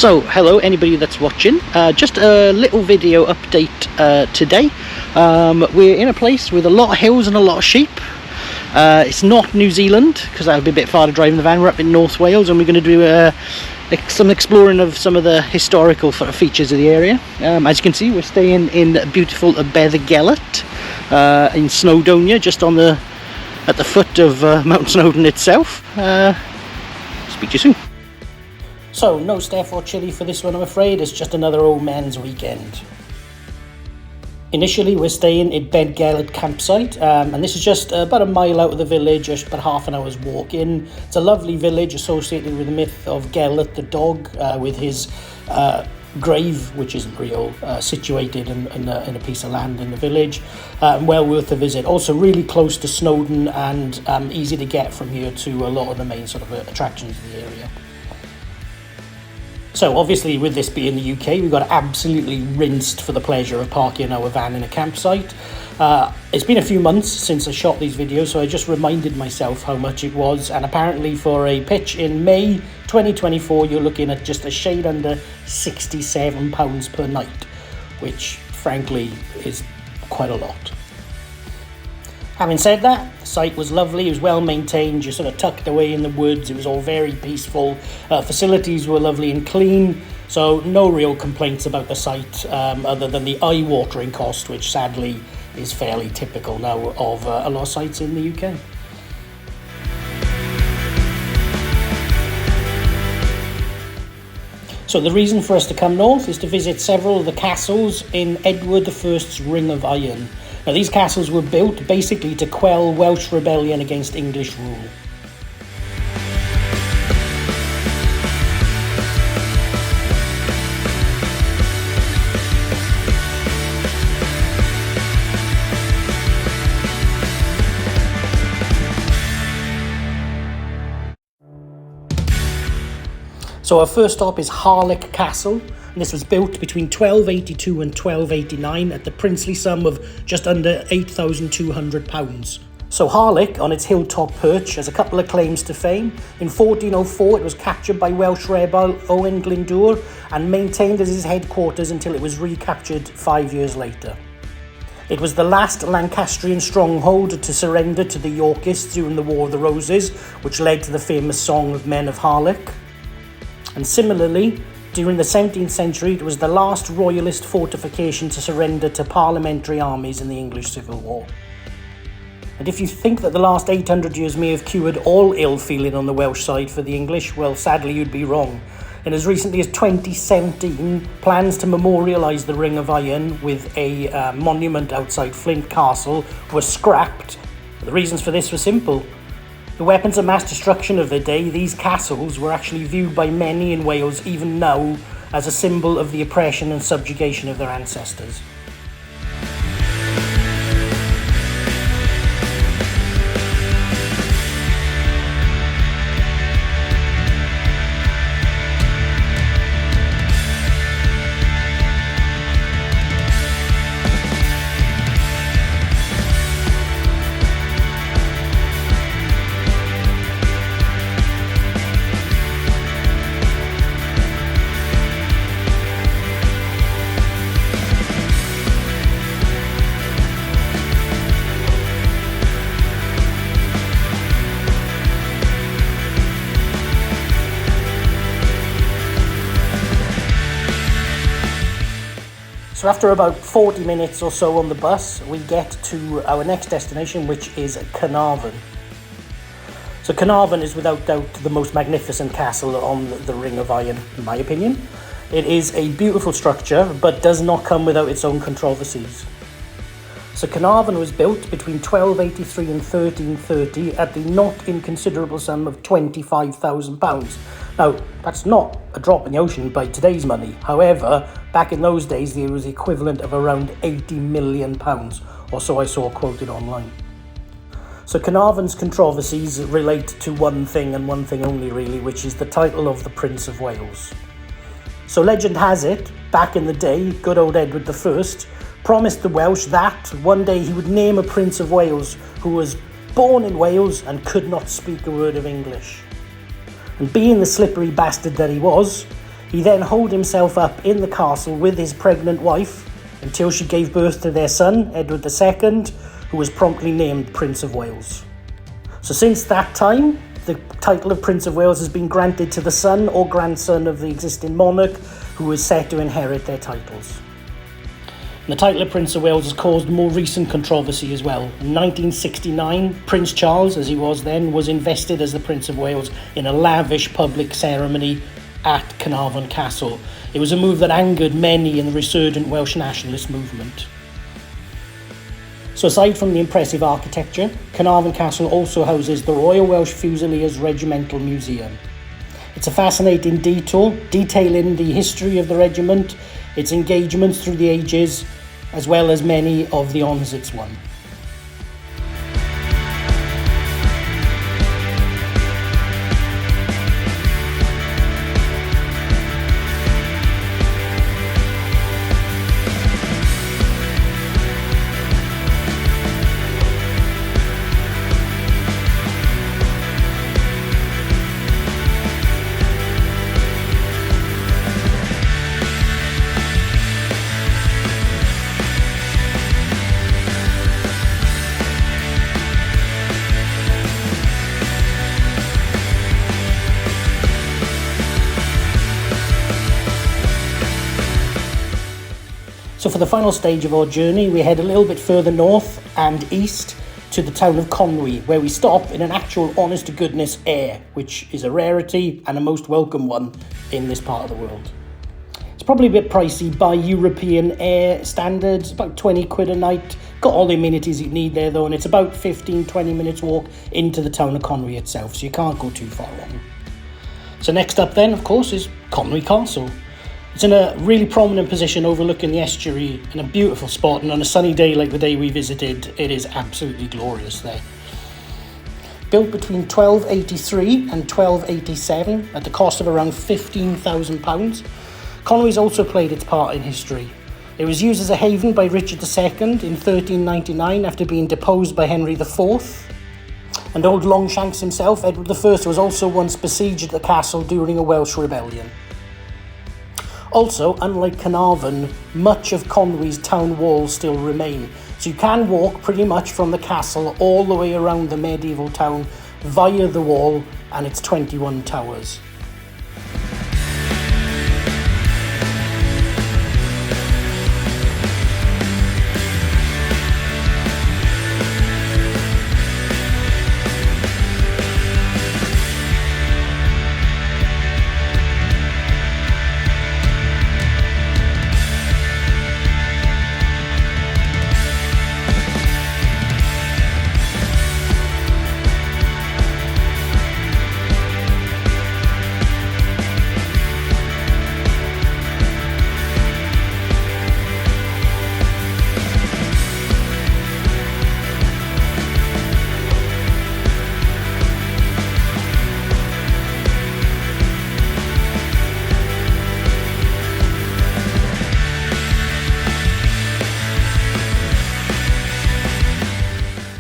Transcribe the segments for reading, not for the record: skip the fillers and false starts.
So hello anybody that's watching, just a little video update today. We're in a place with a lot of hills and a lot of sheep. It's not New Zealand because that would be a bit far to drive in the van. We're up in North Wales and we're going to do some exploring of some of the historical sort of features of the area. As you can see, we're staying in beautiful Aberthelget in Snowdonia, just at the foot of Mount Snowdon itself. Speak to you soon. So, no Steph or Chili for this one, I'm afraid. It's just another old man's weekend. Initially, we're staying at Aberthelget campsite, and this is just about a mile out of the village, just about half an hour's walk in. It's a lovely village associated with the myth of Gelert the dog, with his grave, which isn't real, situated in a piece of land in the village. Well worth a visit. Also really close to Snowdon and easy to get from here to a lot of the main sort of attractions of the area. So obviously with this being the UK, we got absolutely rinsed for the pleasure of parking our van in a campsite. It's been a few months since I shot these videos, so I just reminded myself how much it was, and apparently for a pitch in May 2024 you're looking at just a shade under £67 per night, which frankly is quite a lot. Having said that, the site was lovely, it was well maintained, you're sort of tucked away in the woods, it was all very peaceful, facilities were lovely and clean, so no real complaints about the site other than the eye-watering cost, which sadly is fairly typical now of a lot of sites in the UK. So the reason for us to come north is to visit several of the castles in Edward I's Ring of Iron. Now, these castles were built basically to quell Welsh rebellion against English rule. So our first stop is Harlech Castle, and this was built between 1282 and 1289 at the princely sum of just under £8,200. So Harlech, on its hilltop perch, has a couple of claims to fame. In 1404 it was captured by Welsh rebel Owen Glyndwr and maintained as his headquarters until it was recaptured 5 years later. It was the last Lancastrian stronghold to surrender to the Yorkists during the War of the Roses, which led to the famous Song of Men of Harlech. And similarly, during the 17th century, it was the last royalist fortification to surrender to parliamentary armies in the English Civil War. And if you think that the last 800 years may have cured all ill feeling on the Welsh side for the English, well, sadly you'd be wrong. And as recently as 2017, plans to memorialise the Ring of Iron with a monument outside Harlech Castle were scrapped. The reasons for this were simple. The weapons of mass destruction of the day, these castles were actually viewed by many in Wales even now as a symbol of the oppression and subjugation of their ancestors. So after about 40 minutes or so on the bus, we get to our next destination, which is Carnarvon. So Carnarvon is without doubt the most magnificent castle on the Ring of Iron, in my opinion. It is a beautiful structure, but does not come without its own controversies. So Carnarvon was built between 1283 and 1330 at the not inconsiderable sum of £25,000. Now, that's not a drop in the ocean by today's money. However, back in those days, it was the equivalent of around £80 million, or so I saw quoted online. So Carnarvon's controversies relate to one thing and one thing only really, which is the title of the Prince of Wales. So legend has it, back in the day, good old Edward I promised the Welsh that one day he would name a Prince of Wales who was born in Wales and could not speak a word of English. And being the slippery bastard that he was, He then holed himself up in the castle with his pregnant wife until she gave birth to their son, Edward II, who was promptly named Prince of Wales. So since that time, the title of Prince of Wales has been granted to the son or grandson of the existing monarch, who is set to inherit their titles. The title of Prince of Wales has caused more recent controversy as well. In 1969, Prince Charles, as he was then, was invested as the Prince of Wales in a lavish public ceremony at Harlech Castle. It was a move that angered many in the resurgent Welsh nationalist movement. So aside from the impressive architecture, Carnarvon Castle also houses the Royal Welsh Fusiliers Regimental Museum. It's a fascinating detour, detailing the history of the regiment, its engagements through the ages, as well as many of the honours it's won. So for the final stage of our journey, we head a little bit further north and east to the town of Conway, where we stop in an actual honest-to-goodness air, which is a rarity and a most welcome one in this part of the world. It's probably a bit pricey by European air standards, about 20 quid a night. Got all the amenities you need there though, and it's about 15-20 minutes walk into the town of Conway itself, so you can't go too far wrong. So next up then, of course, is Conway Castle. It's in a really prominent position overlooking the estuary in a beautiful spot, and on a sunny day like the day we visited, it is absolutely glorious there. Built between 1283 and 1287 at the cost of around £15,000, Conway's also played its part in history. It was used as a haven by Richard II in 1399 after being deposed by Henry IV. And old Longshanks himself, Edward I, was also once besieged at the castle during a Welsh rebellion. Also, unlike Carnarvon, much of Conway's town walls still remain, so you can walk pretty much from the castle all the way around the medieval town via the wall and its 21 towers.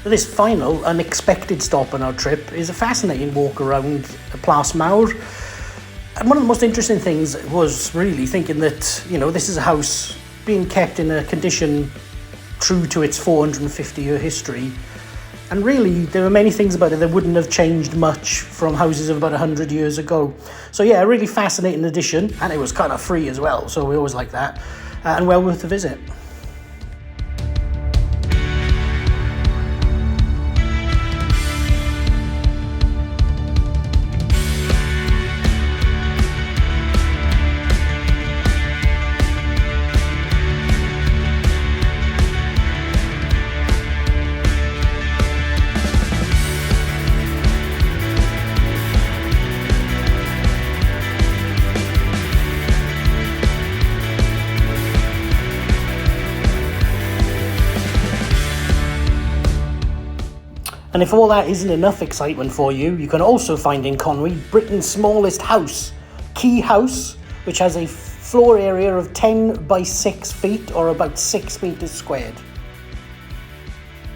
This final unexpected stop on our trip is a fascinating walk around Plas Mawr. And one of the most interesting things was really thinking that, this is a house being kept in a condition true to its 450-year history. And really, there were many things about it that wouldn't have changed much from houses of about 100 years ago. So yeah, a really fascinating addition, and it was kind of free as well, so we always like that, and well worth a visit. And if all that isn't enough excitement for you, you can also find in Conway Britain's smallest house, Key House, which has a floor area of 10 by 6 feet or about 6 meters squared.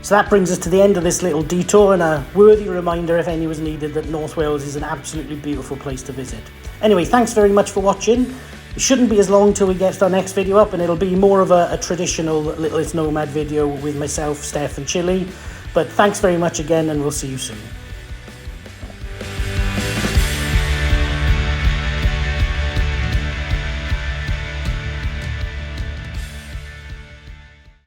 So that brings us to the end of this little detour, and a worthy reminder, if any was needed, that North Wales is an absolutely beautiful place to visit. Anyway, thanks very much for watching. It shouldn't be as long till we get our next video up, and it'll be more of a traditional Littlest Nomad video with myself, Steph and Chili. But thanks very much again, and we'll see you soon.